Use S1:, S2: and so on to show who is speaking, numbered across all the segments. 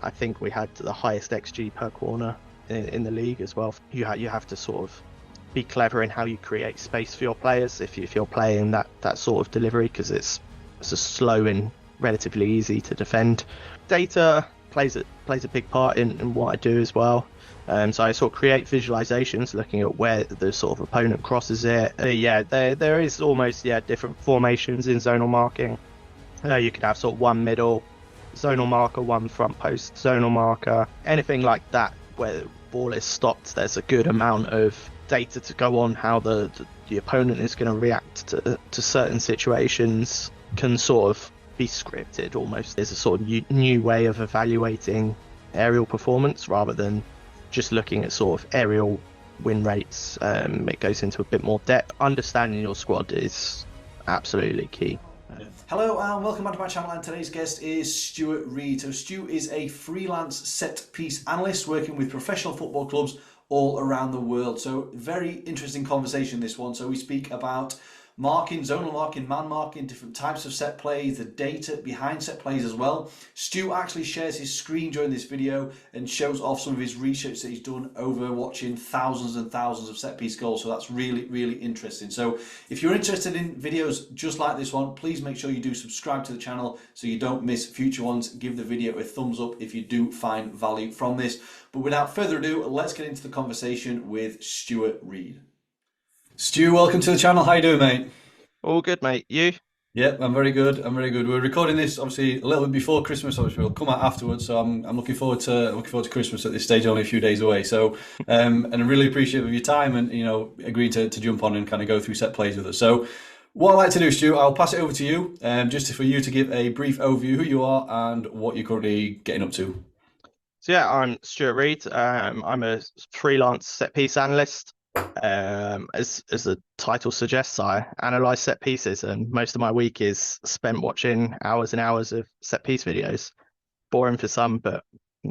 S1: I think we had the highest XG per corner in the league as well. You have to sort of be clever in how you create space for your players if you're playing that sort of delivery, because it's a slow and relatively easy to defend. Data plays a big part in what I do as well. So I sort of create visualizations looking at where the sort of opponent crosses it. There is almost different formations in zonal marking. You could have sort of one middle zonal marker, one front post zonal marker, anything like that where the ball is stopped. There's a good amount of data to go on how the opponent is going to react to certain situations. Can sort of be scripted almost. There's a sort of new way of evaluating aerial performance rather than just looking at sort of aerial win rates. It goes into a bit more depth. Understanding your squad is absolutely key.
S2: Hello and welcome back to my channel, and today's guest is Stuart Reid. So Stu is a freelance set piece analyst working with professional football clubs all around the world. So very interesting conversation, this one. So we speak about marking, zonal marking, man marking, different types of set plays, the data behind set plays as well. Stu actually shares his screen during this video and shows off some of his research that he's done over watching thousands and thousands of set piece goals. So that's really, really interesting. So if you're interested in videos just like this one, please make sure you do subscribe to the channel so you don't miss future ones. Give the video a thumbs up if you do find value from this. But without further ado, let's get into the conversation with Stuart Reid. Stu, welcome to the channel. How you doing, mate?
S1: All good, mate. You?
S2: Yep, I'm very good. We're recording this obviously a little bit before Christmas. Obviously, we'll come out afterwards. So I'm looking forward to Christmas at this stage. Only a few days away. So and I really appreciate your time and agreeing to jump on and kind of go through set plays with us. So what I'd like to do, Stu, I'll pass it over to you, just for you to give a brief overview who you are and what you're currently getting up to.
S1: So I'm Stuart Reid. I'm a freelance set piece analyst. As the title suggests, I analyze set pieces, and most of my week is spent watching hours and hours of set piece videos. Boring for some, but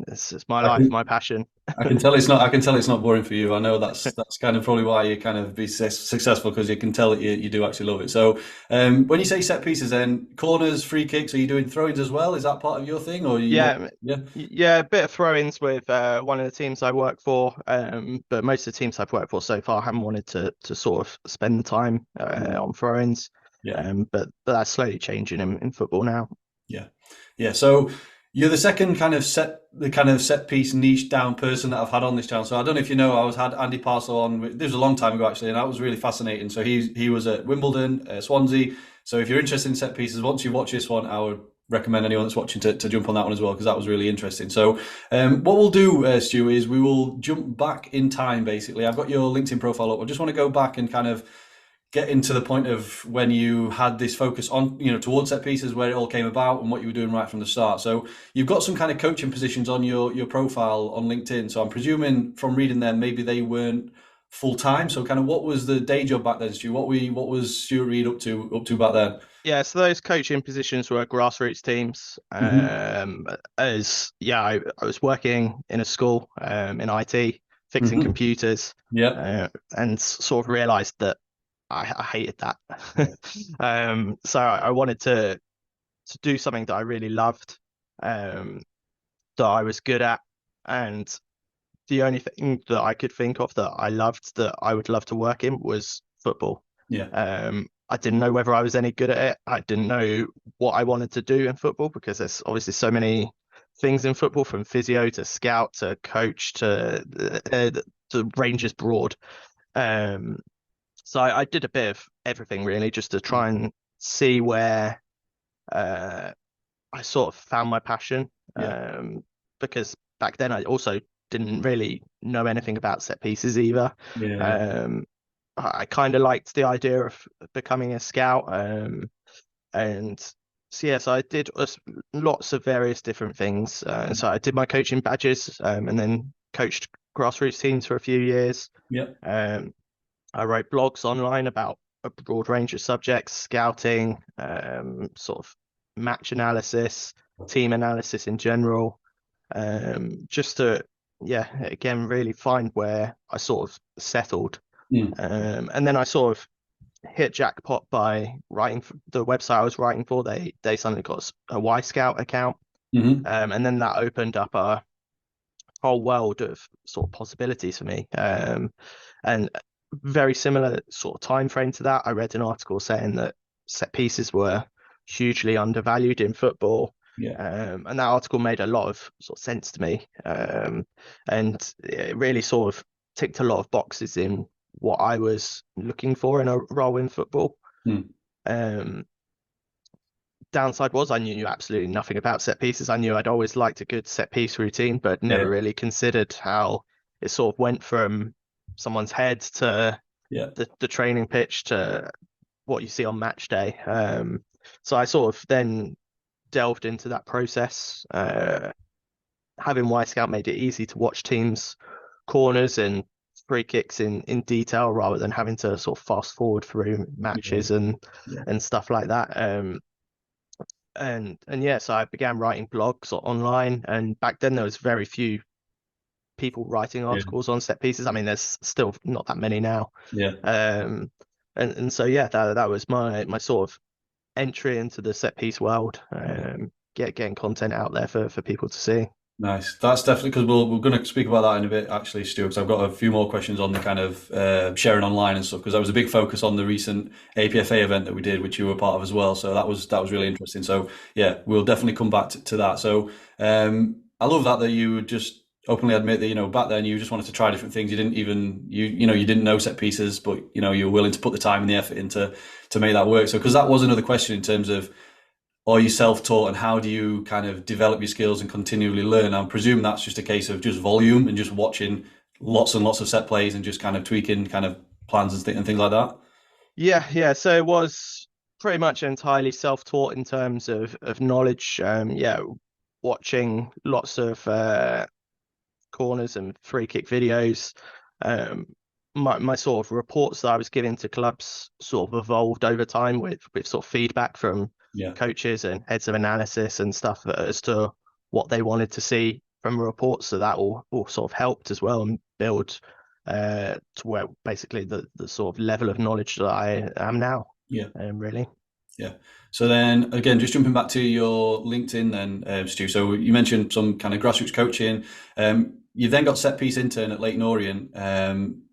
S1: it's my life, my passion.
S2: I can tell it's not boring for you. I know that's kind of probably why you kind of be successful, because you can tell that you do actually love it. So when you say set pieces, then corners, free kicks, are you doing throw-ins as well? Is that part of your thing, or
S1: Yeah, a bit of throw-ins with one of the teams I work for, but most of the teams I've worked for so far haven't wanted to sort of spend the time on throw-ins. But that's slowly changing in football now.
S2: Yeah. So you're the second kind of set piece niche down person that I've had on this channel. So I don't know if you know, had Andy Parcel on. This was a long time ago actually, and that was really fascinating. So he was at Wimbledon, Swansea. So if you're interested in set pieces, once you watch this one, I would recommend anyone that's watching to jump on that one as well, because that was really interesting. So what we'll do, Stu, is we will jump back in time. Basically, I've got your LinkedIn profile up. I just want to go back and kind of get into the point of when you had this focus on, towards set pieces, where it all came about and what you were doing right from the start. So you've got some kind of coaching positions on your profile on LinkedIn. So I'm presuming from reading them, maybe they weren't full time. So kind of what was the day job back then, Stu? What was Stuart Reid up to back then?
S1: Yeah, so those coaching positions were grassroots teams. I was working in a school in IT, fixing computers. And sort of realised that I hated that. So I wanted to do something that I really loved, that I was good at, and the only thing that I could think of that I loved, that I would love to work in, was football. I didn't know whether I was any good at it. I didn't know what I wanted to do in football, because there's obviously so many things in football, from physio to scout to coach to range is broad. So I did a bit of everything really, just to try and see where I sort of found my passion. Because back then I also didn't really know anything about set pieces either. I kind of liked the idea of becoming a scout. And so I did lots of various different things. So I did my coaching badges, and then coached grassroots teams for a few years. I wrote blogs online about a broad range of subjects: scouting, sort of match analysis, team analysis in general, just to, again, really find where I sort of settled. And then I sort of hit jackpot by writing for the website I was writing for. They suddenly got a Y Scout account. And then that opened up a whole world of sort of possibilities for me. And very similar sort of time frame to that, I read an article saying that set pieces were hugely undervalued in football. And that article made a lot of sort of sense to me. And it really sort of ticked a lot of boxes in what I was looking for in a role in football. Downside was I knew absolutely nothing about set pieces. I knew I'd always liked a good set piece routine, but never really considered how it sort of went from someone's head to the training pitch to what you see on match day. So I sort of then delved into that process. Having Scout made it easy to watch teams' corners and free kicks in detail rather than having to sort of fast forward through matches and stuff like that. And yeah, so I began writing blogs online, and back then there was very few people writing articles on set pieces. I mean, there's still not that many now. And so yeah, that was my sort of entry into the set piece world. Getting content out there for people to see.
S3: Nice. That's definitely, because we're going to speak about that in a bit, actually, Stu, because I've got a few more questions on the kind of sharing online and stuff, because that was a big focus on the recent APFA event that we did, which you were part of as well. So that was really interesting. So yeah, we'll definitely come back to that. So I love that you would just openly admit that, back then you just wanted to try different things. You didn't even, you didn't know set pieces, but, you were willing to put the time and the effort into to make that work. So, because that was another question in terms of, are you self-taught, and how do you kind of develop your skills and continually learn? I'm presuming that's just a case of just volume and just watching lots and lots of set plays and just kind of tweaking kind of plans and things like that.
S1: Yeah. So it was pretty much entirely self-taught in terms of knowledge. Watching lots of corners and free kick videos. My sort of reports that I was giving to clubs sort of evolved over time with sort of feedback from coaches and heads of analysis and stuff as to what they wanted to see from reports. So that all sort of helped as well and build to where basically the sort of level of knowledge that I am now. Really.
S3: Yeah. So then again, just jumping back to your LinkedIn then, Stu. So you mentioned some kind of grassroots coaching. You've then got set piece intern at Leyton Orient.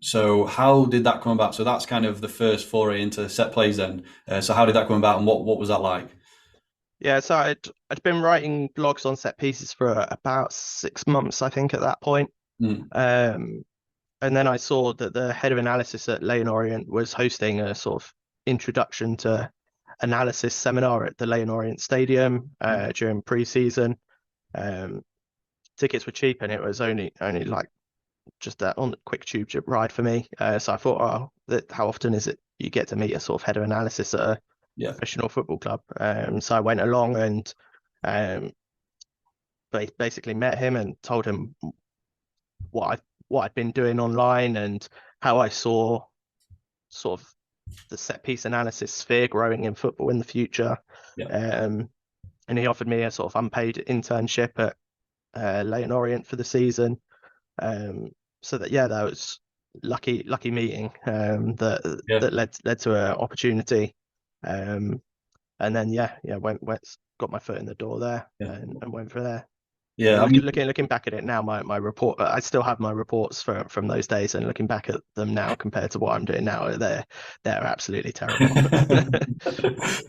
S3: So how did that come about? So that's kind of the first foray into set plays then. So how did that come about, and what was that like?
S1: Yeah, so I'd been writing blogs on set pieces for about 6 months, I think, at that point. And then I saw that the head of analysis at Leyton Orient was hosting a sort of introduction to analysis seminar at the Leyton Orient Stadium during pre-season. Tickets were cheap, and it was only like just that on the quick tube ride for me. So I thought, how often is it you get to meet a sort of head of analysis at a professional football club? So I went along and basically met him and told him what I'd been doing online and how I saw sort of the set piece analysis sphere growing in football in the future. And he offered me a sort of unpaid internship at Leyton Orient for the season. So that was lucky meeting that led to an opportunity. And then got my foot in the door there and went for there.
S3: Yeah,
S1: looking back at it now, my report, I still have my reports from those days, and looking back at them now compared to what I'm doing now, they're absolutely terrible.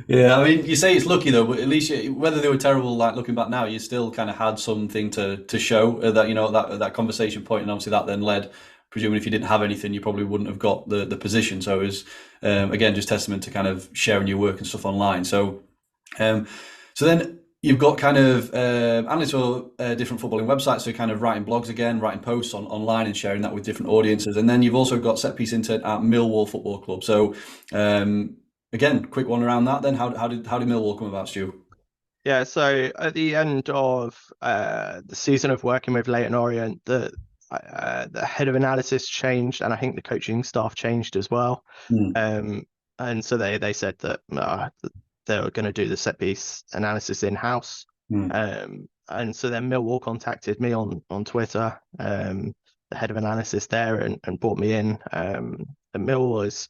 S3: Yeah, I mean, you say it's lucky though, but at least whether they were terrible, like looking back now, you still kind of had something to show that that conversation point, and obviously that then led. Presumably, if you didn't have anything, you probably wouldn't have got the position. So it was again just testament to kind of sharing your work and stuff online. So then. You've got kind of analysts for different footballing websites, so kind of writing blogs again, writing posts online and sharing that with different audiences. And then you've also got set piece intern at Millwall Football Club. So again, quick one around that then. How did Millwall come about, Stu?
S1: Yeah, so at the end of the season of working with Leyton Orient, the head of analysis changed, and I think the coaching staff changed as well. And so they said that they were going to do the set piece analysis in-house. And so then Millwall contacted me on Twitter, the head of analysis there, and brought me in. And Millwall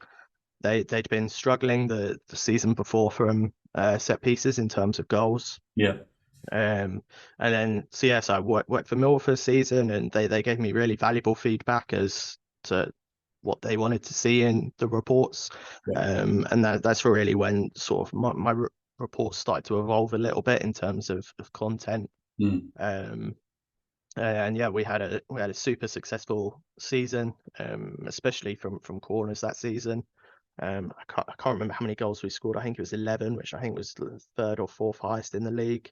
S1: they'd been struggling the season before from set pieces in terms of goals. And then, so yes, I worked for Millwall for a season, and they gave me really valuable feedback as to what they wanted to see in the reports. And that's really when sort of my reports started to evolve a little bit in terms of content. And yeah, we had a super successful season, especially from corners that season. I can't remember how many goals we scored. I think it was 11, which I think was the third or fourth highest in the league.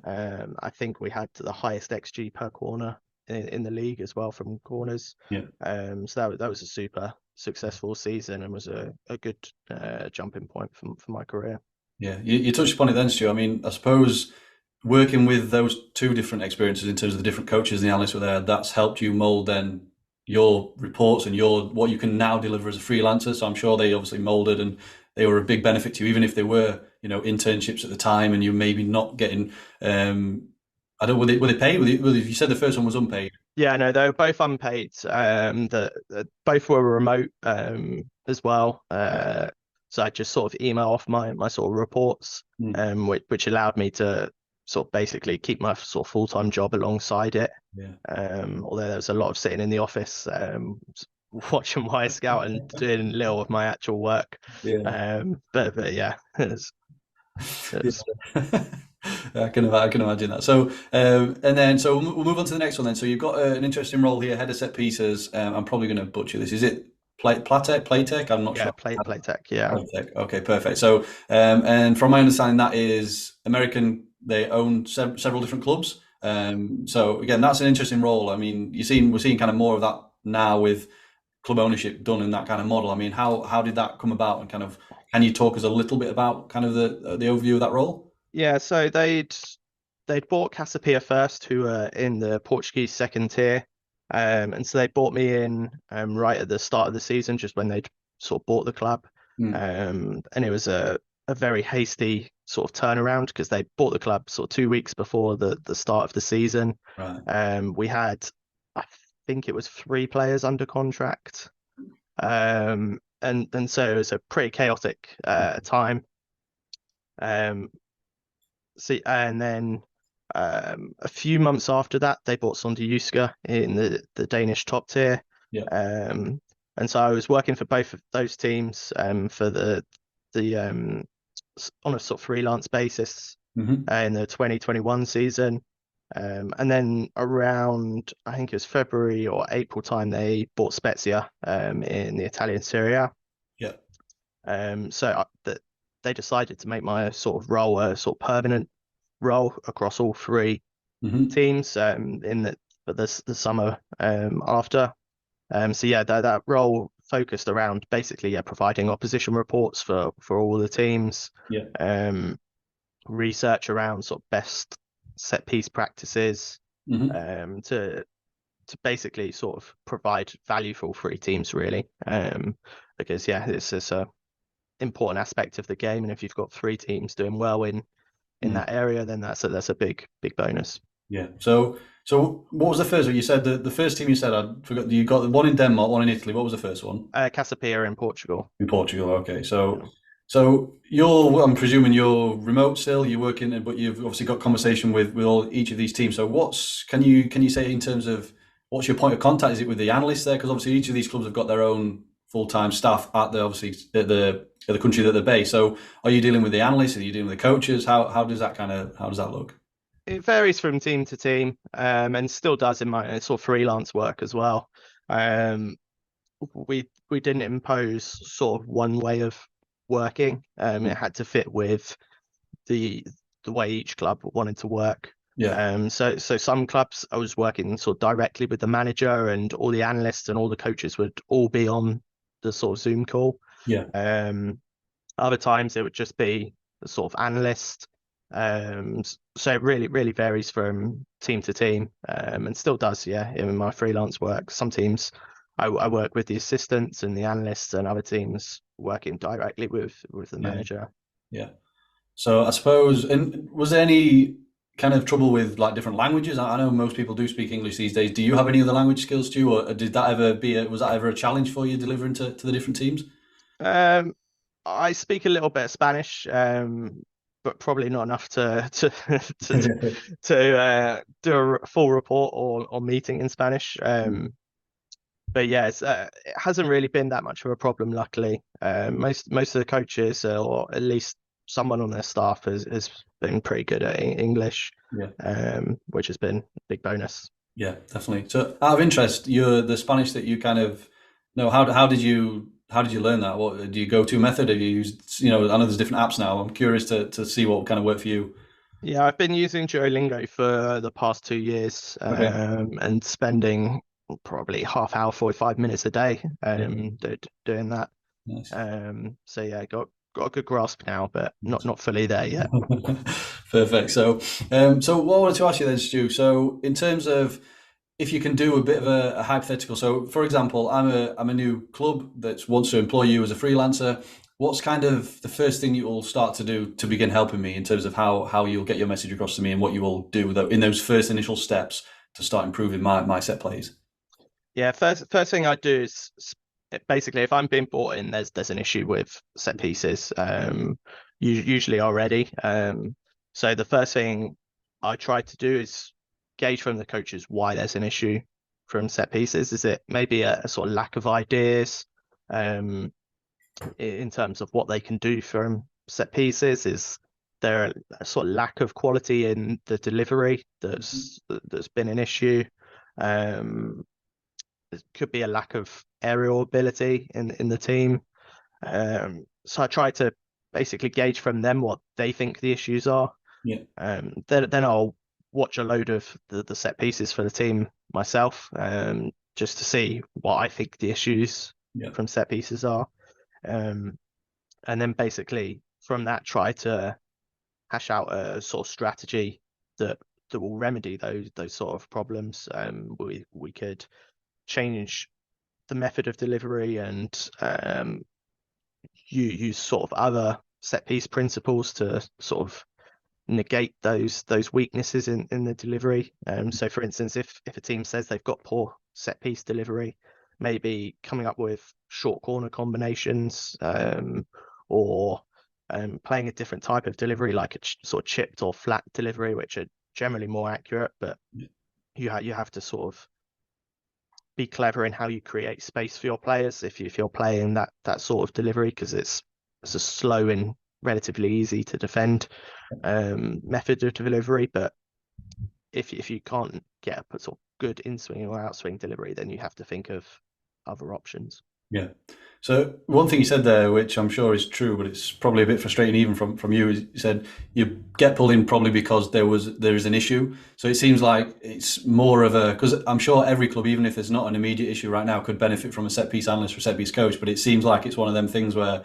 S1: I think we had the highest XG per corner in the league as well from corners. So that was a super successful season and was a good jumping point for my career.
S3: Yeah, you touched upon it then, Stu. I mean, I suppose working with those two different experiences in terms of the different coaches and the analysts were there, that's helped you mold then your reports and what you can now deliver as a freelancer. So I'm sure they obviously molded and they were a big benefit to you, even if they were, internships at the time and you maybe not getting, I don't, were they paid? You said the first one was unpaid.
S1: Yeah, no, they were both unpaid. Both were remote as well. So I just sort of email off my sort of reports, which allowed me to sort of basically keep my sort of full-time job alongside it. Although there was a lot of sitting in the office, watching my scout and doing little of my actual work. But yeah,
S3: I can imagine that. So so we'll move on to the next one then. So you've got an interesting role here, head of set pieces. I'm probably going to butcher this. Is it Playtech? I'm not sure.
S1: Playtech. Yeah.
S3: Playtech. Okay, perfect. So and from my understanding, that is American. They own several different clubs. So again, that's an interesting role. I mean, we're seeing kind of more of that now with club ownership done in that kind of model. I mean, how did that come about, and kind of can you talk us a little bit about kind of the overview of that role?
S1: Yeah, so they'd bought Casapia first, who were in the Portuguese second tier, and so they bought me in right at the start of the season, just when they'd sort of bought the club, and it was a very hasty sort of turnaround because they bought the club sort of 2 weeks before the start of the season. We had, I think it was 3 players under contract, and so it was a pretty chaotic time. And then a few months after that, they bought Sonderjyske in the Danish top tier. And so I was working for both of those teams for the on a sort of freelance basis in the 2021 season. And then around, I think it was February or April time, they bought Spezia in the Italian Serie A. So they decided to make my sort of role a sort of permanent role across all 3 teams for the summer after. So yeah, that role focused around basically providing opposition reports for all the teams. Research around sort of best set piece practices, to basically sort of provide value for all 3 teams really. Because this is a important aspect of the game, and if you've got 3 teams doing well in that area, then that's a big bonus.
S3: So what was the first one? You said the first team, you said, I forgot, you got one in Denmark, one in Italy. What was the first one?
S1: Casapia in Portugal.
S3: In Portugal, okay. So I'm presuming you're remote still, you're working, but you've obviously got conversation with each of these teams. So can you say in terms of what's your point of contact? Is it with the analysts there? Because obviously each of these clubs have got their own full-time staff at the country that they're based. So are you dealing with the analysts? Are you dealing with the coaches? How does that look?
S1: It varies from team to team, and still does in my sort of freelance work as well. We didn't impose sort of one way of working. It had to fit with the way each club wanted to work. So some clubs I was working sort of directly with the manager, and all the analysts and all the coaches would all be on the sort of Zoom call. Other times it would just be the sort of analyst. So it really varies from team to team, and still does in my freelance work. Some teams I work with the assistants and the analysts, and other teams working directly with the manager.
S3: So I suppose, and was there any kind of trouble with like different languages? I know most people do speak English these days. Do you have any other language skills too, or did that ever was that ever a challenge for you delivering to the different teams?
S1: I speak a little bit of Spanish, but probably not enough to do a full report or meeting in Spanish. But yeah, it hasn't really been that much of a problem, luckily. Most of the coaches, or at least someone on their staff, has been pretty good at English, which has been a big bonus.
S3: Yeah, definitely. So, out of interest, the Spanish that you kind of know, how did you learn that? What do you go to method? Have you used, I know there's different apps now. I'm curious to see what kind of worked for you.
S1: Yeah, I've been using Duolingo for the past 2 years, and spending probably half hour, 45 minutes a day, doing that.
S3: Nice.
S1: So yeah, got a good grasp now, but not fully there yet.
S3: Perfect. So what I wanted to ask you then, Stu, so in terms of if you can do a bit of a hypothetical, so for example, I'm a new club that wants to employ you as a freelancer. What's kind of the first thing you will start to do to begin helping me in terms of how you'll get your message across to me, and what you will do in those first initial steps to start improving my set plays?
S1: Yeah, first thing I do is basically, if I'm being brought in, there's an issue with set pieces, usually already. So the first thing I try to do is gauge from the coaches why there's an issue from set pieces. Is it maybe a sort of lack of ideas in terms of what they can do from set pieces? Is there a sort of lack of quality in the delivery that's been an issue? There could be a lack of aerial ability in the team. So I try to basically gauge from them what they think the issues are.
S3: Yeah.
S1: Then I'll watch a load of the set pieces for the team myself, just to see what I think the issues from set pieces are. And then basically from that, try to hash out a sort of strategy that will remedy those sort of problems. We could change the method of delivery and use sort of other set piece principles to sort of negate those weaknesses in the delivery. So for instance, if a team says they've got poor set piece delivery, maybe coming up with short corner combinations, or playing a different type of delivery, like a sort of chipped or flat delivery, which are generally more accurate, but you have to sort of be clever in how you create space for your players if you're playing that sort of delivery, because it's a slow and relatively easy to defend method of delivery. But if you can't get a sort of good in-swing or out-swing delivery, then you have to think of other options.
S3: Yeah. So one thing you said there, which I'm sure is true, but it's probably a bit frustrating even from you, is you said you get pulled in probably because there is an issue. So it seems like it's more of because I'm sure every club, even if there's not an immediate issue right now, could benefit from a set piece analyst or set piece coach. But it seems like it's one of them things where,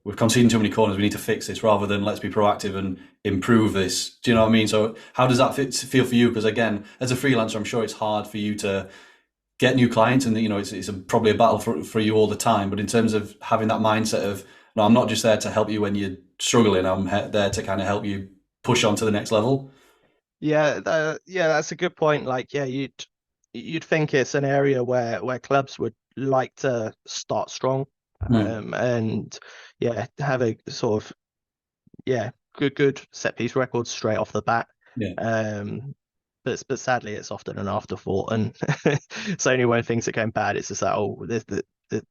S3: we've conceded too many corners, we need to fix this, rather than let's be proactive and improve this. Do you know what I mean? So how does that feel for you? Because again, as a freelancer, I'm sure it's hard for you to get new clients, and it's probably a battle for you all the time. But in terms of having that mindset of, no, I'm not just there to help you when you're struggling, I'm there to kind of help you push on to the next level.
S1: Yeah, that's a good point. Like, yeah, you'd think it's an area where clubs would like to start strong, and have a sort of good set piece record straight off the bat. But sadly, it's often an afterthought, and it's only when things are going bad, it's just like,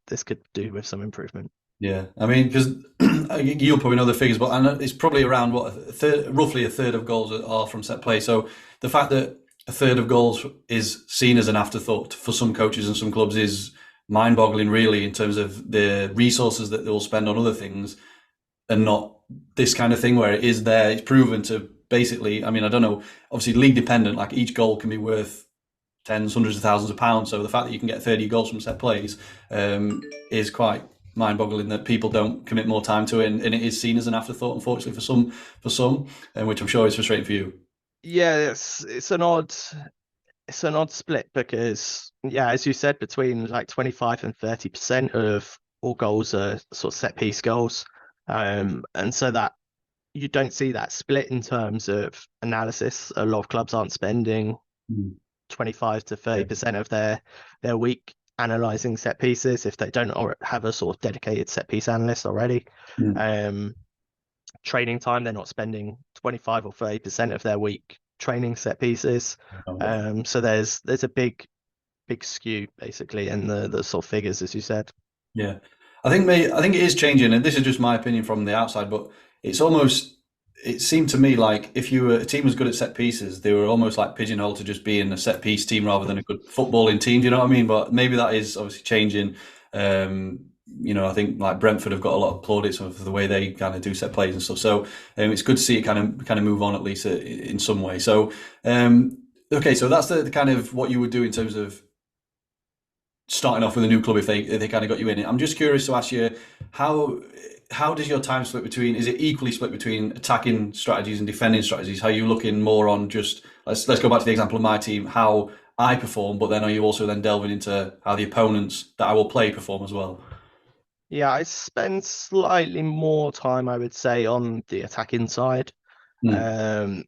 S1: this could do with some improvement.
S3: Yeah, I mean, because you'll probably know the figures, but I know it's probably around roughly a third of goals are from set play. So the fact that a third of goals is seen as an afterthought for some coaches and some clubs is mind-boggling, really, in terms of the resources that they'll spend on other things, and not this kind of thing where it is there. It's proven to basically, I mean, I don't know, obviously league dependent, like each goal can be worth tens, hundreds of thousands of pounds. So the fact that you can get 30 goals from set plays is quite mind-boggling, that people don't commit more time to it, and it is seen as an afterthought, unfortunately, for some, which I'm sure is frustrating for you.
S1: Yeah, it's an odd split, because as you said, between like 25 and 30% of all goals are sort of set piece goals, and so that you don't see that split in terms of analysis. A lot of clubs aren't spending 25 to 30% of their week analyzing set pieces if they don't have a sort of dedicated set piece analyst already. training time. They're not spending 25 or 30% of their week training set pieces. So there's a big skew basically in the sort of figures, as you said.
S3: Yeah, I think it is changing, and this is just my opinion from the outside, but it seemed to me like if a team was good at set pieces, they were almost like pigeonholed to just being a set piece team rather than a good footballing team. Do you know what I mean? But maybe that is obviously changing. I think like Brentford have got a lot of plaudits of the way they kind of do set plays and stuff. So it's good to see it kind of move on at least in some way. So okay, so that's the kind of what you would do in terms of starting off with a new club if they kind of got you in it. I'm just curious to ask you how does your time split between? Is it equally split between attacking strategies and defending strategies? How are you looking more on just let's go back to the example of my team, how I perform, but then are you also then delving into how the opponents that I will play perform as well?
S1: Yeah, I spend slightly more time, I would say, on the attacking side. There's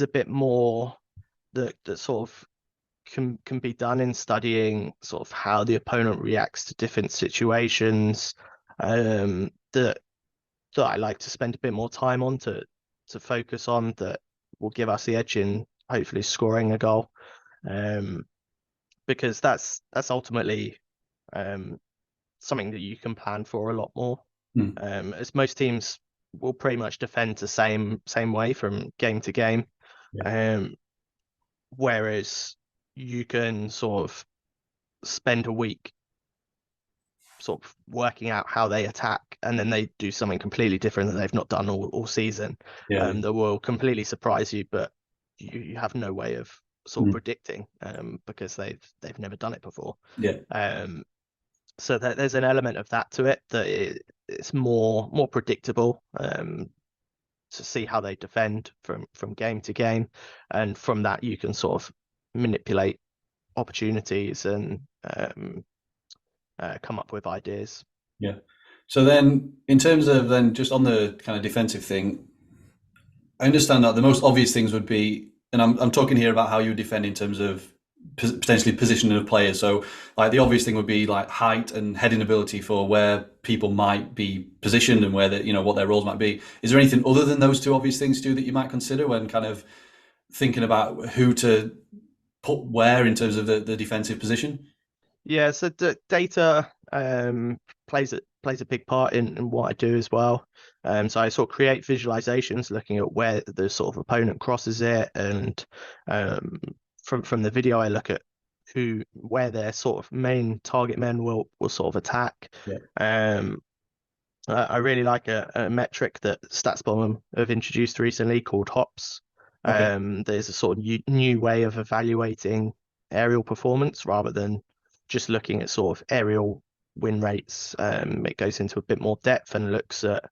S1: a bit more that sort of can be done in studying sort of how the opponent reacts to different situations. That I like to spend a bit more time on to focus on, that will give us the edge in hopefully scoring a goal. Because that's ultimately something that you can plan for a lot more. As most teams will pretty much defend the same way from game to game. Whereas you can sort of spend a week sort of working out how they attack, and then they do something completely different that they've not done all season. That will completely surprise you, but you have no way of sort of predicting because they've never done it before. So there's an element of that to it, that it's more predictable to see how they defend from game to game, and from that you can sort of manipulate opportunities and come up with ideas.
S3: Yeah. So then, in terms of then just on the kind of defensive thing, I understand that the most obvious things would be, and I'm talking here about how you defend in terms of potentially positioning of players. So like the obvious thing would be like height and heading ability for where people might be positioned and where what their roles might be. Is there anything other than those two obvious things, Stu, that you might consider when kind of thinking about who to put where in terms of the defensive position?
S1: Yeah, so data plays a big part in what I do as well. So I sort of create visualizations looking at where the sort of opponent crosses it, and from the video I look at where their sort of main target men will sort of attack. I really like a metric that StatsBomb have introduced recently called hops. There's a sort of new way of evaluating aerial performance rather than just looking at sort of aerial win rates. It goes into a bit more depth and looks at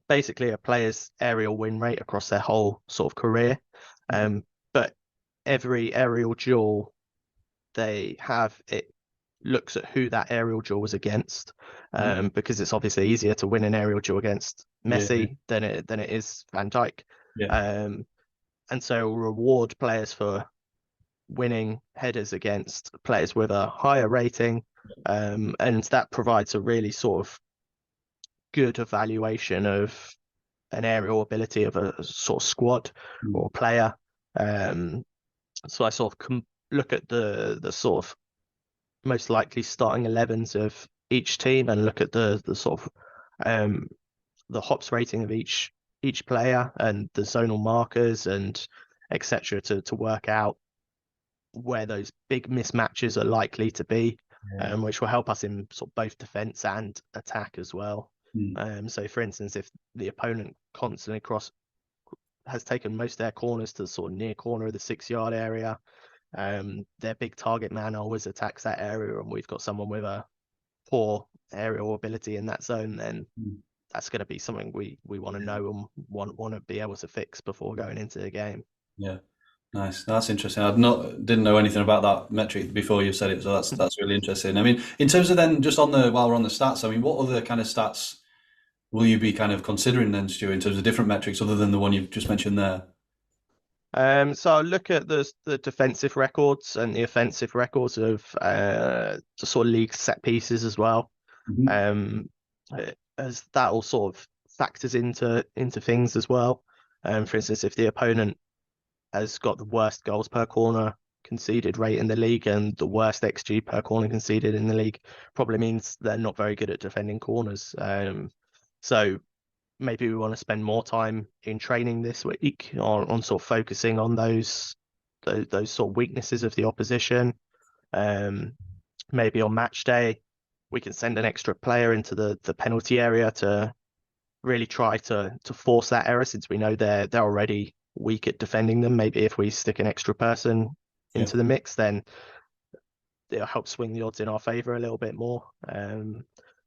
S1: basically a player's aerial win rate across their whole sort of career. But every aerial duel they have, it looks at who that aerial duel was against, because it's obviously easier to win an aerial duel against Messi than it is Van Dijk. And so reward players for winning headers against players with a higher rating, and that provides a really sort of good evaluation of an aerial ability of a sort of squad or player. So I sort of look at the sort of most likely starting 11s of each team and look at the sort of the hops rating of each player and the zonal markers and etc. to work out where those big mismatches are likely to be, which will help us in sort of both defense and attack as well. So for instance, if the opponent constantly has taken most of their corners to the sort of near corner of the 6-yard area, their big target man always attacks that area, and we've got someone with a poor aerial ability in that zone, then that's going to be something we want to know and want to be able to fix before going into the game.
S3: Nice. That's interesting. Didn't know anything about that metric before you said it, so that's really interesting. I mean, in terms of then just while we're on the stats, I mean, what other kind of stats will you be kind of considering then, Stu, in terms of different metrics other than the one you've just mentioned there?
S1: So I'll look at the defensive records and the offensive records of the sort of league set pieces as well. as that all sort of factors into things as well. For instance, if the opponent has got the worst goals per corner conceded rate in the league and the worst XG per corner conceded in the league, probably means they're not very good at defending corners. So maybe we want to spend more time in training this week on sort of focusing on those sort of weaknesses of the opposition. Maybe on match day, we can send an extra player into the penalty area to really try to force that error, since we know they're already weak at defending them. Maybe if we stick an extra person into the mix, then it'll help swing the odds in our favor a little bit more.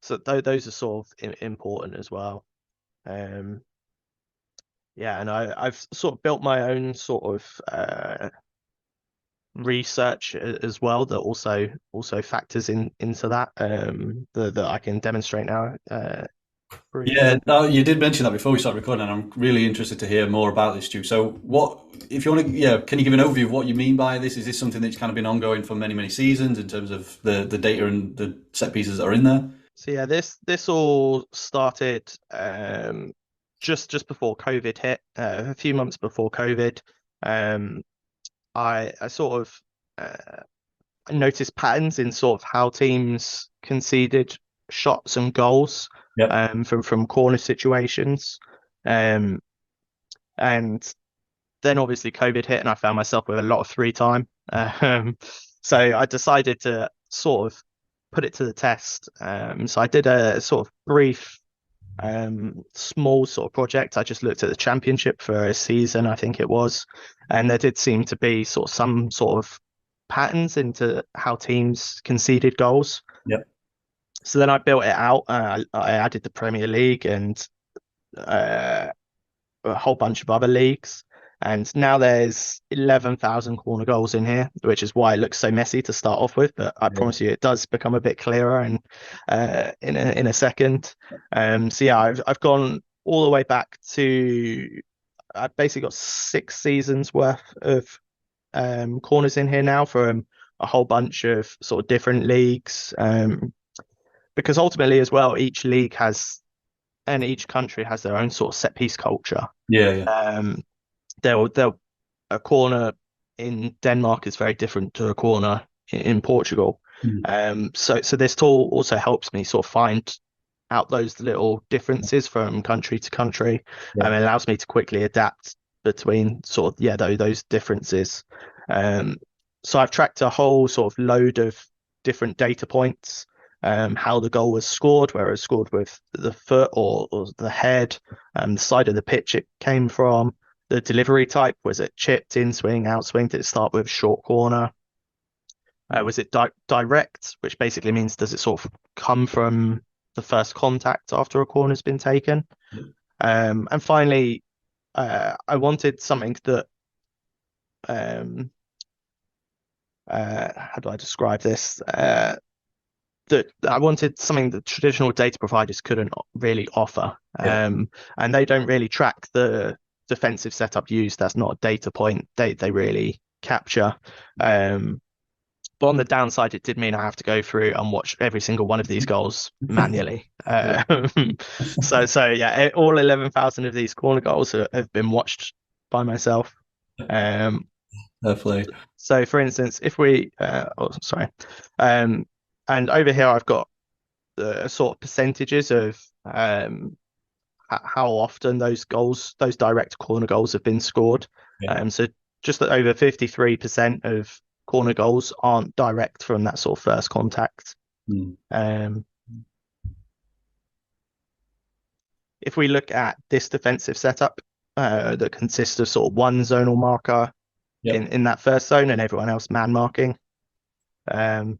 S1: So those are sort of important as well. And I've sort of built my own sort of research as well that also factors into that that I can demonstrate now.
S3: No, you did mention that before we started recording, and I'm really interested to hear more about this, Stu. So, if you want to, can you give an overview of what you mean by this? Is this something that's kind of been ongoing for many, many seasons in terms of the data and the set pieces that are in there?
S1: So this all started just before COVID hit, a few months before COVID. I sort of noticed patterns in sort of how teams conceded shots and goals from corner situations. And then obviously COVID hit and I found myself with a lot of free time. So I decided to sort of put it to the test. So I did a sort of brief, small sort of project. I just looked at the championship for a season, I think it was, and there did seem to be some sort of patterns into how teams conceded goals. So then I built it out. I added the Premier League and a whole bunch of other leagues. And now there's 11,000 corner goals in here, which is why it looks so messy to start off with. But I promise you, it does become a bit clearer and in a second. I've gone all the way back to, I've basically got 6 seasons worth of corners in here now from a whole bunch of sort of different leagues. Because ultimately as well, each league has, and each country has their own sort of set piece culture. A corner in Denmark is very different to a corner in Portugal. So this tool also helps me sort of find out those little differences from country to country, and it allows me to quickly adapt between sort of those differences. So I've tracked a whole sort of load of different data points. How the goal was scored, whether it was scored with the foot or the head, the side of the pitch it came from, the delivery type, was it chipped, in swing, out swing, did it start with short corner, was it direct, which basically means does it sort of come from the first contact after a corner's been taken. And finally, I wanted something that how do I describe this? That I wanted something that traditional data providers couldn't really offer. And they don't really track the defensive setup used. That's not a data point they really capture. But on the downside, it did mean I have to go through and watch every single one of these goals manually. All 11,000 of these corner goals have been watched by myself.
S3: Definitely.
S1: So, for instance, if we, and over here I've got the sort of percentages of how often those direct corner goals have been scored. So just over 53% of corner goals aren't direct from that sort of first contact. If we look at this defensive setup that consists of sort of one zonal marker in that first zone and everyone else man marking, you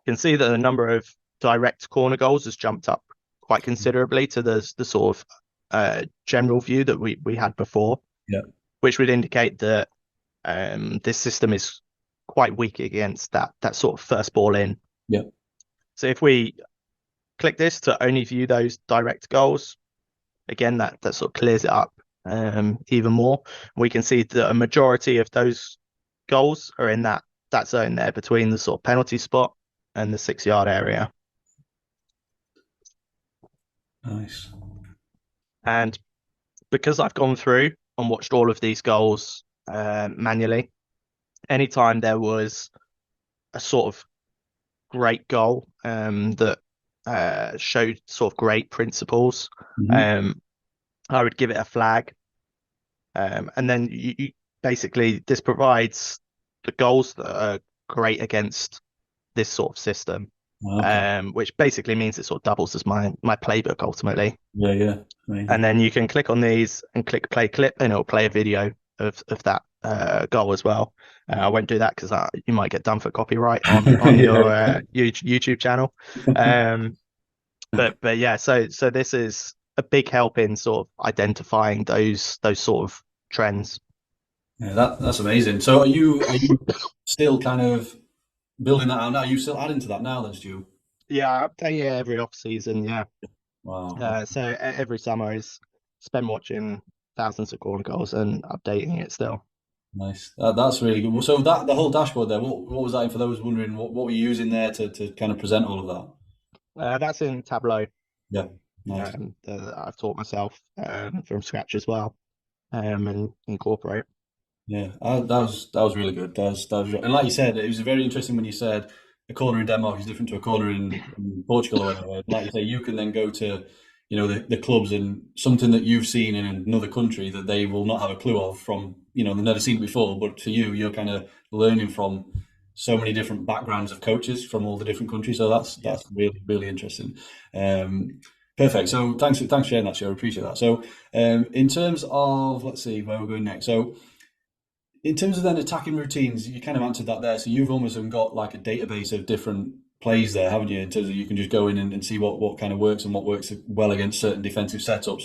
S1: can see that the number of direct corner goals has jumped up quite considerably to the sort of general view that we had before, which would indicate that this system is quite weak against that sort of first ball in. So if we click this to only view those direct goals, again that sort of clears it up even more. We can see that a majority of those goals are in that zone there between the sort of penalty spot and the 6-yard area.
S3: Nice.
S1: And because I've gone through and watched all of these goals manually, anytime there was a sort of great goal that showed sort of great principles,
S3: Mm-hmm.
S1: I would give it a flag. And then you basically, this provides the goals that are great against this sort of system,
S3: Okay.
S1: which basically means it sort of doubles as my playbook ultimately.
S3: Yeah, yeah.
S1: And
S3: Amazing.
S1: then you can click on these and click play clip, and it'll play a video of that goal as well. I won't do that because you might get done for copyright on your
S3: Yeah.
S1: YouTube channel. Um, but yeah, so this is a big help in sort of identifying those sort of trends.
S3: Yeah, that's amazing. So are you still kind of building that out now? Are you still adding to that now then, Stu?
S1: Yeah, I update it every off season. Yeah,
S3: Wow.
S1: so every summer is spent watching thousands of corner goals and updating it still.
S3: Nice. That's really good. Well, so that the whole dashboard there, what was that in for those wondering what were you using there to kind of present all of that?
S1: That's in Tableau.
S3: Yeah. Nice.
S1: That I've taught myself from scratch as well, and incorporate.
S3: Yeah, that was really good. And like you said, it was very interesting when you said a corner in Denmark is different to a corner in Portugal or whatever. Like you say, you can then go to, the clubs and something that you've seen in another country that they will not have a clue of from, they've never seen it before. But to you, you're kind of learning from so many different backgrounds of coaches from all the different countries. So that's
S1: Yeah.
S3: that's really really interesting. Perfect. So thanks for sharing that, Joe. I appreciate that. So in terms of let's see where we're going next. So in terms of then attacking routines, you kind of answered that there. So you've almost got like a database of different plays there, haven't you? In terms of you can just go in and see what kind of works and what works well against certain defensive setups.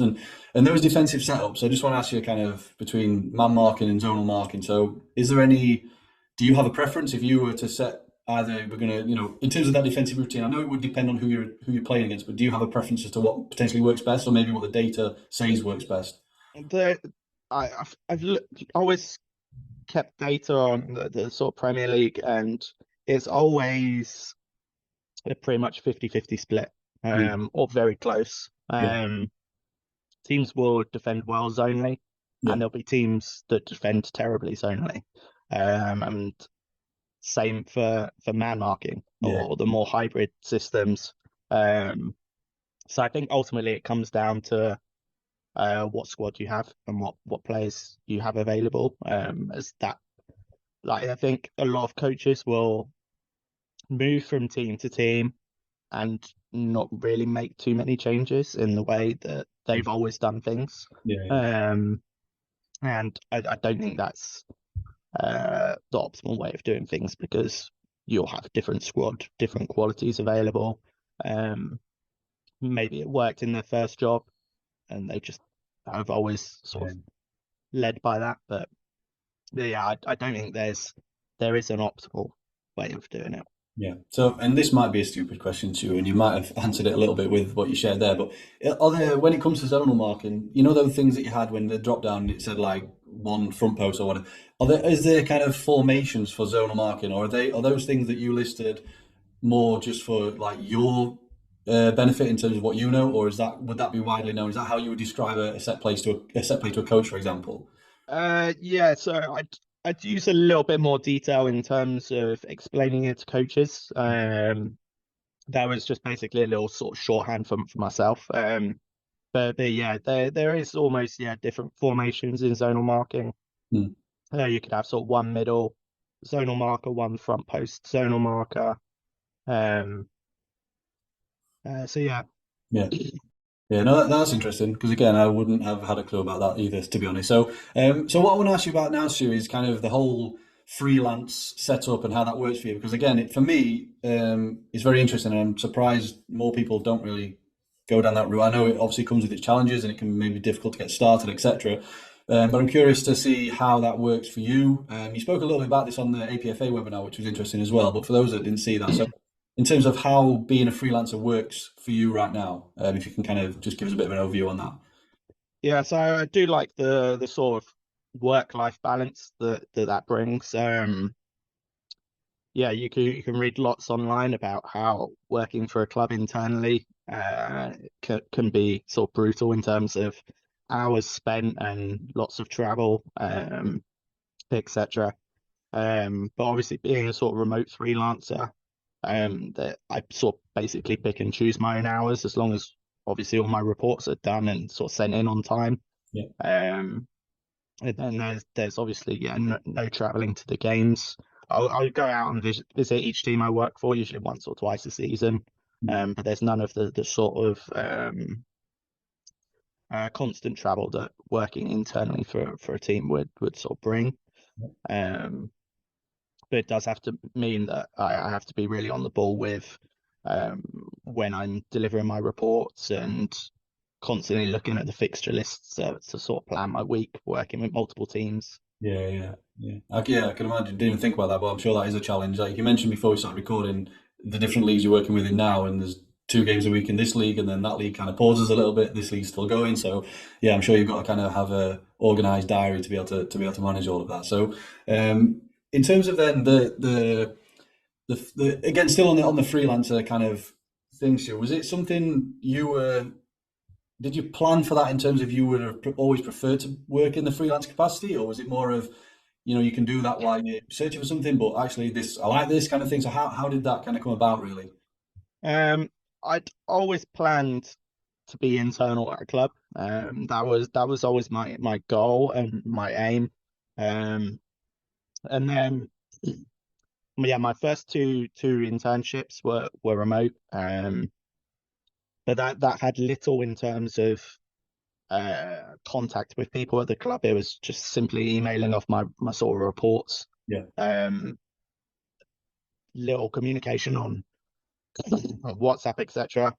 S3: And those defensive setups, I just want to ask you kind of between man marking and zonal marking. So do you have a preference if you were to set either we're gonna, in terms of that defensive routine, I know it would depend on who you're playing against, but do you have a preference as to what potentially works best or maybe what the data says works best?
S1: The I've always kept data on the sort of Premier League, and it's always a pretty much 50-50 split,
S3: Mm.
S1: or very close.
S3: Yeah,
S1: Teams will defend well zonally,
S3: yeah,
S1: and there'll be teams that defend terribly zonally. And same for man marking
S3: yeah,
S1: or the more hybrid systems. Um, so I think ultimately it comes down to what squad you have and what players you have available. As that, like I think a lot of coaches will move from team to team and not really make too many changes in the way that they've always done things.
S3: yeah,
S1: Um, and I don't think that's the optimal way of doing things because you'll have different squad, different qualities available. Um, Maybe it worked in their first job and they just have always sort
S3: yeah.
S1: of led by that. But yeah, I don't think there is an optimal way of doing it.
S3: Yeah. So, and this might be a stupid question to you, and you might have answered it a little bit with what you shared there, but are there, when it comes to zonal marking, those things that you had when the drop down, it said like one front post or whatever, is there kind of formations for zonal marking, or are those things that you listed more just for like your benefit in terms of what you know, or would that be widely known? Is that how you would describe a set place to a set play to a coach, for example?
S1: Yeah, so I'd use a little bit more detail in terms of explaining it to coaches. That was just basically a little sort of shorthand for myself. But yeah, there is almost different formations in zonal marking.
S3: Hmm.
S1: You could have sort of one middle zonal marker, one front post zonal marker. Um, so yeah,
S3: Yeah. Yeah, no, that's interesting because again, I wouldn't have had a clue about that either, to be honest. So what I want to ask you about now, Stu, is kind of the whole freelance setup and how that works for you. Because again, for me, it's very interesting, and I'm surprised more people don't really go down that route. I know it obviously comes with its challenges, and it can maybe be difficult to get started, etc. But I'm curious to see how that works for you. You spoke a little bit about this on the APFA webinar, which was interesting as well. But for those that didn't see that, so in terms of how being a freelancer works for you right now, if you can kind of just give us a bit of an overview on that.
S1: yeah. So I do like the sort of work-life balance that brings. Yeah, you can read lots online about how working for a club internally can be sort of brutal in terms of hours spent and lots of travel, etc. But obviously being a sort of remote freelancer, that I sort of basically pick and choose my own hours as long as obviously all my reports are done and sort of sent in on time.
S3: Yeah.
S1: And then there's obviously no traveling to the games. I'll go out and visit each team I work for, usually once or twice a season. But there's none of the sort of constant travel that working internally for a team would sort of bring. Um, but it does have to mean that I have to be really on the ball with when I'm delivering my reports and constantly looking at the fixture lists to sort of plan my week, working with multiple teams.
S3: Yeah. I can imagine. Didn't even think about that, but I'm sure that is a challenge. Like you mentioned before we started recording, the different leagues you're working with now, and there's 2 games a week in this league, and then that league kind of pauses a little bit. This league's still going, so yeah, I'm sure you've got to kind of have a organised diary to be able to manage all of that. So, in terms of then the again, still on the freelancer kind of thing, Stu, was it something you were? Did you plan for that in terms of you would have always preferred to work in the freelance capacity, or was it more of, you can do that while you're searching for something, but actually I like this kind of thing. So how did that kind of come about, really?
S1: I'd always planned to be internal at a club. That was always my goal and my aim. And then yeah, my first two internships were remote. But that had little in terms of contact with people at the club. It was just simply emailing off my sort of reports.
S3: Yeah.
S1: Little communication on WhatsApp, etc.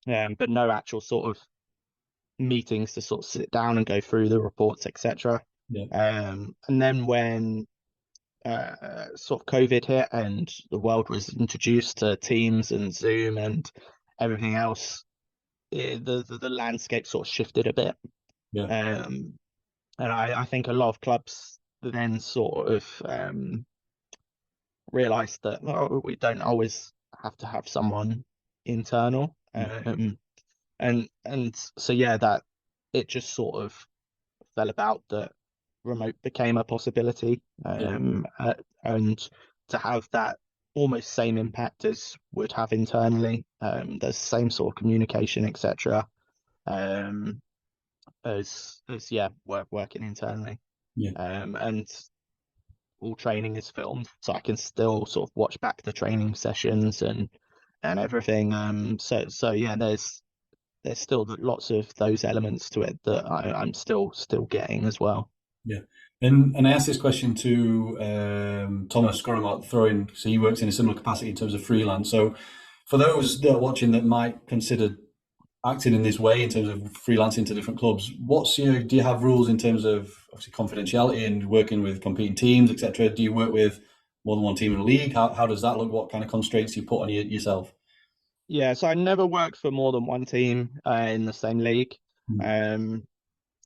S1: But no actual sort of meetings to sort of sit down and go through the reports, etc.
S3: Yeah.
S1: And then when sort of COVID hit and the world was introduced to Teams and Zoom and everything else, the landscape sort of shifted a bit.
S3: Yeah.
S1: And I think a lot of clubs then sort of realized that we don't always have to have someone internal. And so yeah, that it just sort of fell about that remote became a possibility. And to have that almost same impact as would have internally, the same sort of communication, etc. As working internally. And all training is filmed, so I can still sort of watch back the training sessions and everything. So yeah, there's still lots of those elements to it that I'm still getting as well.
S3: Yeah. And I asked this question to Thomas Scoromot, so he works in a similar capacity in terms of freelance. So for those that are watching that might consider acting in this way in terms of freelancing to different clubs, do you have rules in terms of obviously confidentiality and working with competing teams, etc.? Do you work with more than one team in a league? How does that look? What kind of constraints do you put on yourself?
S1: Yeah, so I never worked for more than one team in the same league.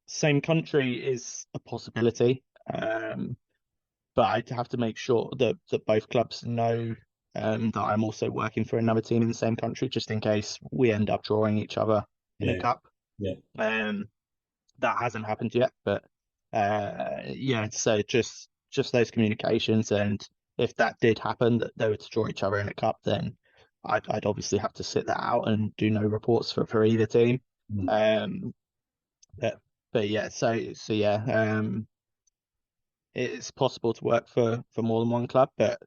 S1: Same country is a possibility, but I'd have to make sure that both clubs know that I'm also working for another team in the same country, just in case we end up drawing each other in a cup. That hasn't happened yet, but so just those communications, and if that did happen, that they were to draw each other in a cup, then I'd obviously have to sit that out and do no reports for either team. But yeah, so yeah, it's possible to work for more than one club, but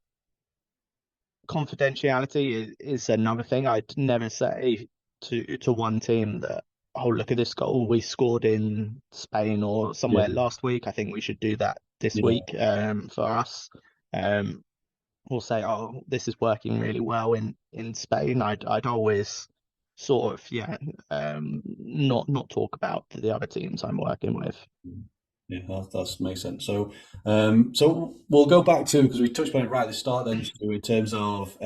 S1: confidentiality is another thing. I'd never say to one team that, oh, look at this goal we scored in Spain or somewhere last week, I think we should do that this week for us. Or say, oh, this is working really well in Spain. I'd always sort of not talk about the other teams I'm working with.
S3: Yeah, that makes sense. So, so we'll go back to, because we touched on it right at the start then, in terms of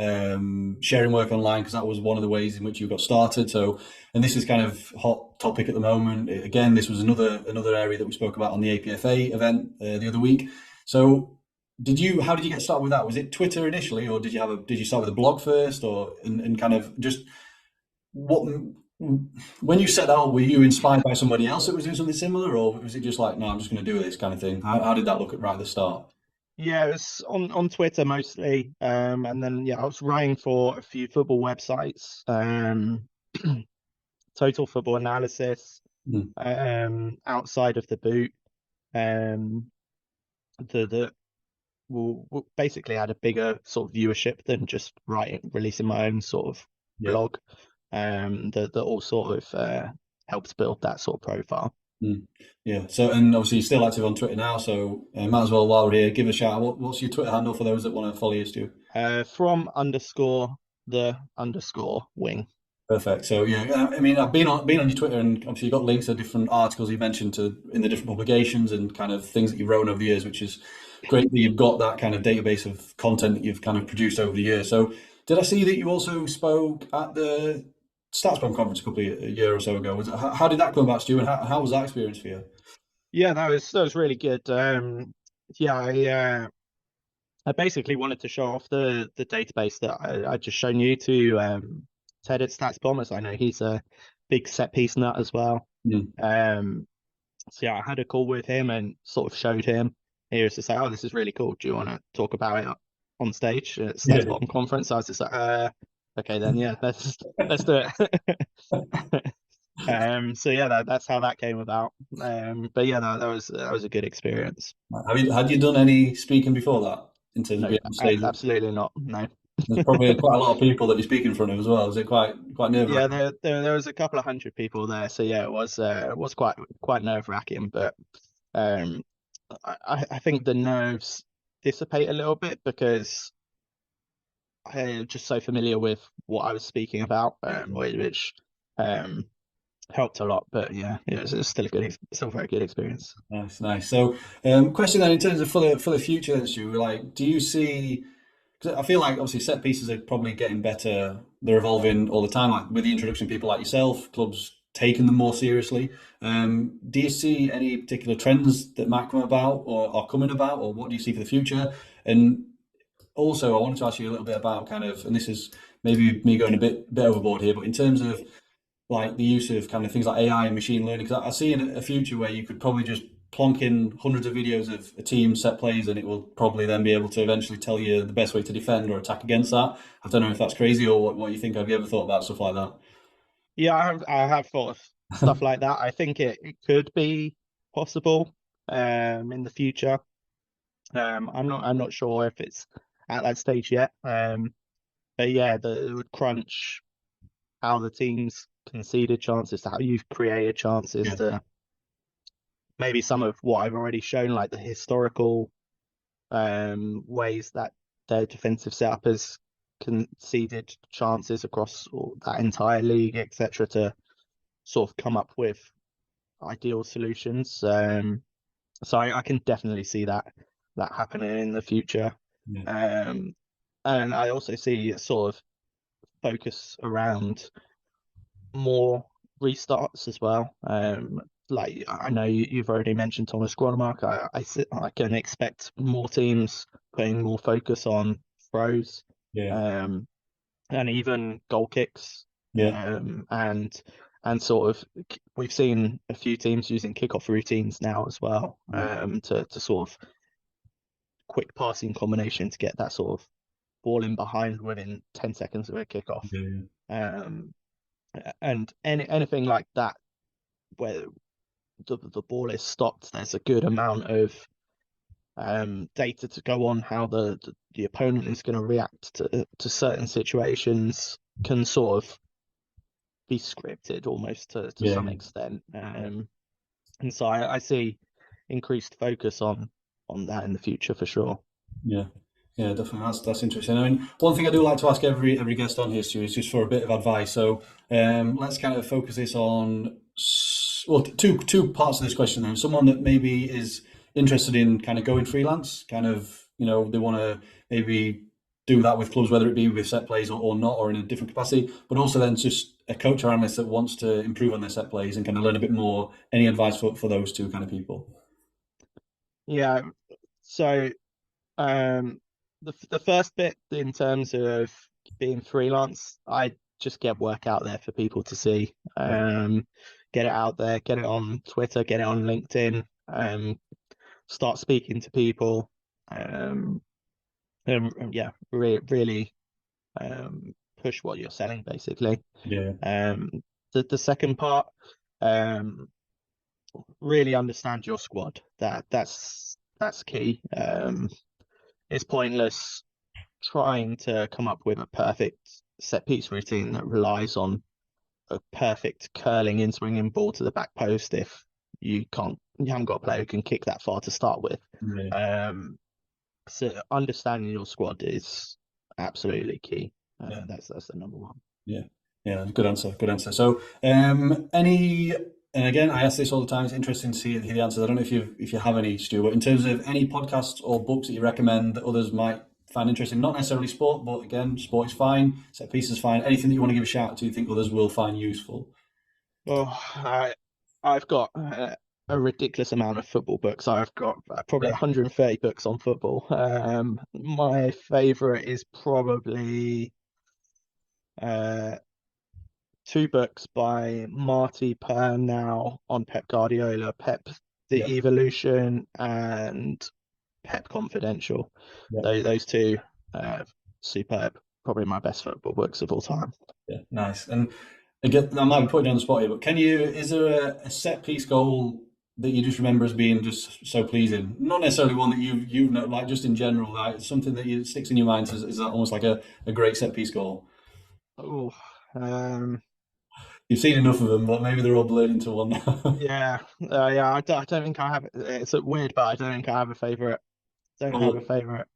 S3: sharing work online, because that was one of the ways in which you got started. So, and this is kind of hot topic at the moment. Again, this was another area that we spoke about on the APFA event the other week. So, how did you get started with that? Was it Twitter initially, or did you start with a blog first, or and kind of just what when you set out, were you inspired by somebody else that was doing something similar, or was it just like, no, I'm just going to do this kind of thing? How did that look right at the start?
S1: Yeah, it was on Twitter mostly. And then yeah, I was writing for a few football websites. Total Football Analysis,
S3: Mm.
S1: outside of the boot, um, the basically had a bigger sort of viewership than just releasing my own sort of
S3: Yeah.
S1: blog. That all sort of helped build that sort of profile.
S3: Mm. Yeah. So, and obviously you're still active on Twitter now, so might as well, while we're here, give a shout out. What's your Twitter handle for those that want to follow you, Stu?
S1: From underscore the underscore wing.
S3: Perfect. So yeah, I mean, I've been on your Twitter, and obviously you've got links to different articles you mentioned to in the different publications and kind of things that you've written over the years, which is great that you've got that kind of database of content that you've kind of produced over the years. So, did I see that you also spoke at the StatsBomb conference a year or so ago? How did that come about, Stu, and how was that experience for you?
S1: Yeah, that was really good. Yeah, I basically wanted to show off the database that I just shown you to Edit Stats Bombers. I know he's a big set piece nut as well.
S3: Mm.
S1: Um, so yeah, I had a call with him and sort of showed him. He was just like, "Oh, this is really cool. Do you want to talk about it on stage at Stats
S3: Yeah.
S1: Bottom conference?" I was just like, okay then, yeah, let's do it." So yeah, that's how that came about. But yeah, no, that was a good experience.
S3: Had you done any speaking before that in terms of
S1: No,
S3: being on stage?
S1: absolutely not. No.
S3: There's probably quite a lot of people that you speak in front of as well. Is it quite nerve
S1: Yeah,
S3: wracking?
S1: there was a couple of hundred people there, so yeah, it was quite nerve-wracking, but um, I think the nerves dissipate a little bit because I'm just so familiar with what I was speaking about, which um helped a lot. But yeah, it's still still a very good experience.
S3: Nice, nice. So, question then in terms of for the future, then, Stu, like, do you see? Because I feel like obviously set pieces are probably getting better. They're evolving all the time. Like with the introduction of people like yourself, clubs taking them more seriously. Do you see any particular trends that might come about or are coming about, or what do you see for the future? And also, I wanted to ask you a little bit about kind of, and this is maybe me going a bit overboard here, but in terms of like the use of kind of things like AI and machine learning, because I see in a future where you could probably just plonk in hundreds of videos of a team set plays, and it will probably then be able to eventually tell you the best way to defend or attack against that. I don't know if that's crazy or what you think. Have you ever thought about stuff like that?
S1: Yeah, I have thought of stuff like that. I think it could be possible in the future. I'm not sure if it's at that stage yet. But yeah, it would crunch how the teams conceded chances to how you've created chances
S3: Yeah,
S1: to maybe some of what I've already shown, like the historical ways that their defensive setup has conceded chances across that entire league, etc., to sort of come up with ideal solutions. So I can definitely see that happening in the future.
S3: yeah,
S1: Um, and I also see a sort of focus around more restarts as well. Like I know you've already mentioned Thomas Gronemark. I can expect more teams putting more focus on throws,
S3: yeah,
S1: um, and even goal kicks,
S3: yeah,
S1: and sort of we've seen a few teams using kickoff routines now as well,
S3: yeah,
S1: to sort of quick passing combination to get that sort of ball in behind within 10 seconds of a kickoff.
S3: yeah,
S1: Um, and anything like that where the ball is stopped, there's a good amount of data to go on how the opponent is going to react to certain situations, can sort of be scripted almost to
S3: yeah,
S1: some extent. And so I see increased focus on that in the future for sure.
S3: yeah. Yeah, definitely. That's interesting. I mean, one thing I do like to ask every guest on here, Stu, is just for a bit of advice. So, let's kind of focus this on well, two parts of this question. Then, someone that maybe is interested in kind of going freelance, kind of, they want to maybe do that with clubs, whether it be with set plays or not, or in a different capacity. But also then just a coach or analyst that wants to improve on their set plays and kind of learn a bit more. Any advice for those two kind of people?
S1: Yeah. So um, the first bit in terms of being freelance, I just get work out there for people to see. Get it out there, get it on Twitter, get it on LinkedIn, start speaking to people, and yeah, really push what you're selling, basically.
S3: Yeah.
S1: The second part, really understand your squad. That's key. It's pointless trying to come up with a perfect set piece routine that relies on a perfect curling in swinging ball to the back post if you haven't got a player who can kick that far to start with.
S3: Yeah.
S1: So understanding your squad is absolutely key. That's the number one.
S3: Yeah, good answer. So and again, I ask this all the time. It's interesting to hear the answers. I don't know if you have any, Stu, but in terms of any podcasts or books that you recommend that others might find interesting, not necessarily sport, but again, sport is fine, set piece is fine. Anything that you want to give a shout out to, you think others will find useful?
S1: Well, I've got a ridiculous amount of football books. I've got probably 130 books on football. My favorite is probably two books by Marty Pernau on Pep Guardiola, Pep the Evolution and Pep Confidential. Those two, superb. Probably my best football books of all time.
S3: Yeah, nice. And again, I might be putting you on the spot here, but is there a set piece goal that you just remember as being just so pleasing? Not necessarily one that you know, like just in general, like something that sticks in your mind. Is that almost like a great set piece goal?
S1: Oh,
S3: you've seen enough of them, but maybe they're all blurred into one now.
S1: Yeah. I don't think I have. It's weird, but I don't think I have a favorite. Have a favorite.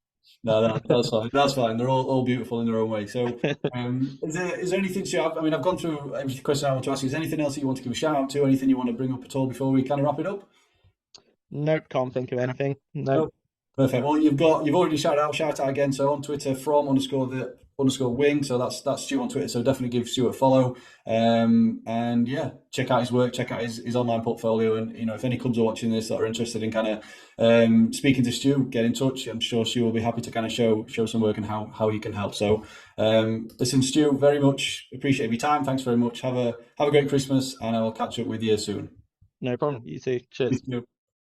S3: No, that's fine. That's fine. They're all beautiful in their own way. So, is there anything? I mean, I've gone through every question I want to ask you. Is there anything else that you want to give a shout out to? Anything you want to bring up at all before we kind of wrap it up?
S1: Nope, can't think of anything. Nope.
S3: Perfect. Well, you've already shouted out. Shout out again. So on Twitter, _the_wing. So that's Stuart on Twitter. So definitely give Stuart a follow. And yeah, check out his work. Check out his online portfolio. And if any clubs are watching this that are interested in kind of speaking to Stu, get in touch. I'm sure Stu will be happy to kind of show some work and how he can help. So listen, Stu, very much appreciate your time. Thanks very much. Have a great Christmas, and I will catch up with you soon.
S1: No problem. You too. Cheers.